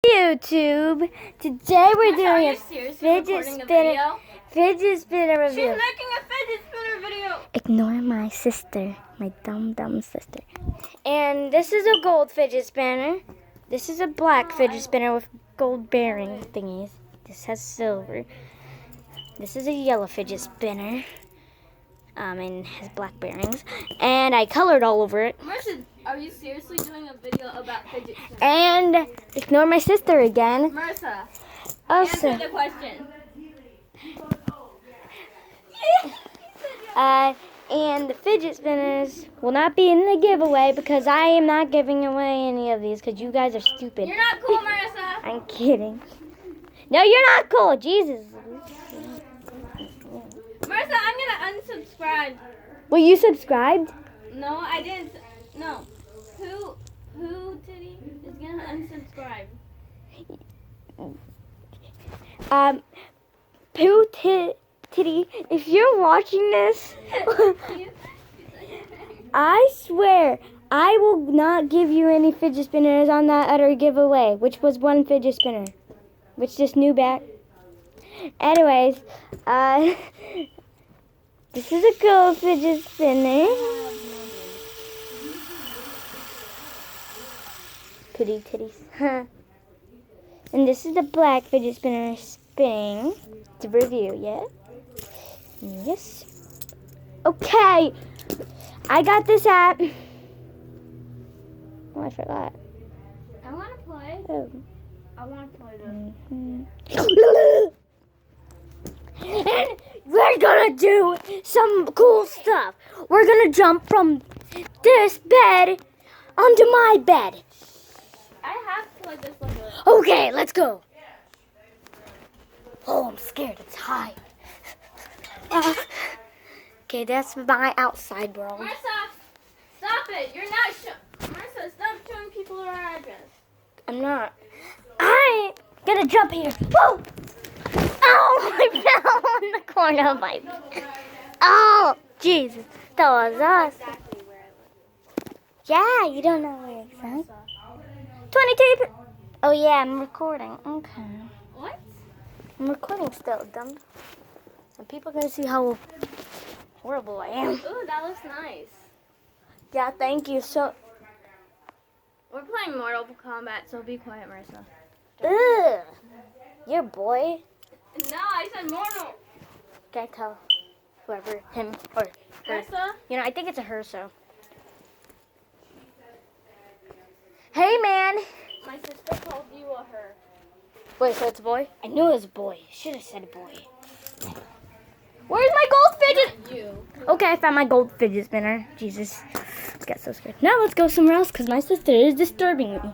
YouTube. Today we're doing a fidget spinner review. She's making a fidget spinner video. Ignore my sister, my dumb sister. And this is a gold fidget spinner. This is a black fidget spinner with gold bearing thingies. This has silver. This is a yellow fidget spinner. And has black bearings. And I colored all over it. Marissa, are you seriously doing a video about fidget spinners? And ignore my sister again. Marissa, Also, answer the question. And the fidget spinners will not be in the giveaway because I am not giving away any of these because you guys are stupid. You're not cool, Marissa. I'm kidding. No, you're not cool. Jesus. Marissa, I'm gonna unsubscribe. Well, you subscribed? No, I didn't. No. Who Titty is gonna unsubscribe? Titty, if you're watching this, I swear I will not give you any fidget spinners on that other giveaway, which was one fidget spinner, which just new back. Anyways, this is a gold fidget spinner. Pretty titties. And this is the black fidget spinner spinning to review, yeah? Yes. Okay. I got this at... Oh, I forgot. I wanna play. Oh. I wanna play this. And we're gonna do some cool stuff. We're gonna jump from this bed onto my bed. I have to play this like a... Okay, let's go. Oh, I'm scared. It's high. Okay, that's my outside world. Marissa, stop it. You're not Marissa, stop showing people our address. I'm not. I'm gonna jump here. Whoa! Oh, I fell in the corner of my bed. Oh, Jesus. That was awesome. Exactly where I live. Yeah, you don't know where exactly. 22. Oh, yeah, I'm recording. Okay. What? I'm recording still, dumb. And people are going to see how horrible I am. Ooh, that looks nice. Yeah, thank you. So, We're playing Mortal Kombat, so be quiet, Marissa. ugh. You're a boy. No, I said Mortal. Can't tell whoever, him or her. Marissa? You know, I think it's a her, so. Hey, man. My sister called you a her. Wait, so it's a boy? I knew it was a boy. Should have said a boy. Where's my gold fidget? You. Okay, I found my gold fidget spinner. Jesus. I got so scared. Now let's go somewhere else because my sister is disturbing me.